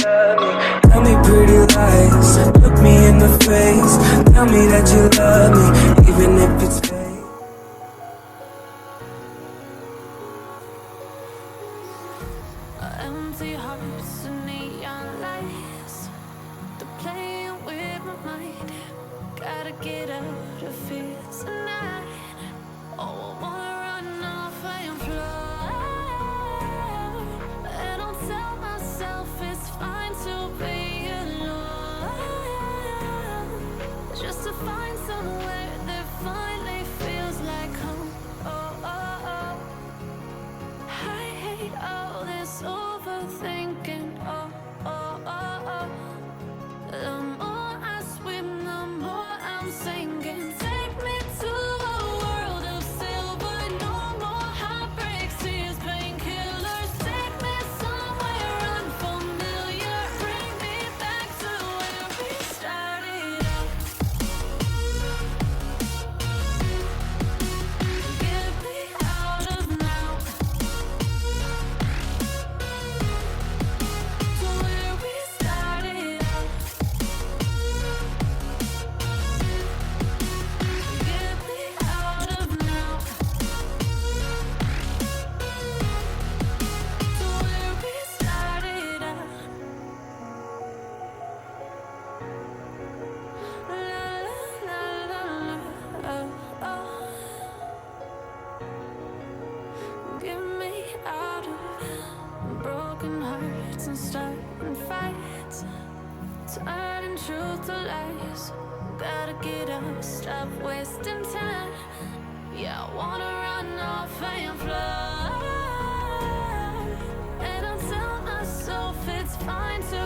love me. Tell me pretty lies, look me in the face. Tell me that you love me, even if it's fake. Empty hearts and neon lights, they're playing with my mind. Gotta get out of here tonight. Oh, I wanna run off and fly. And I'll tell myself it's fine to be alone, just to find somewhere that finally feels like home. Oh, oh, oh. I hate all this overthinking. Oh, oh, oh, oh. The more I swim, the more I'm sinking. Take me to a world of silver. No more heartbreaks, tears, painkillers. Take me somewhere unfamiliar. Bring me back to where we started out. Get me out of now, to where we started out. Get me out of now, to where we started out. La la la la, oh, oh. Get me out of broken hearts and starting fights, turning truth to lies. Gotta get up, stop wasting time. Yeah, I wanna run off and fly. And I'll tell myself it's fine to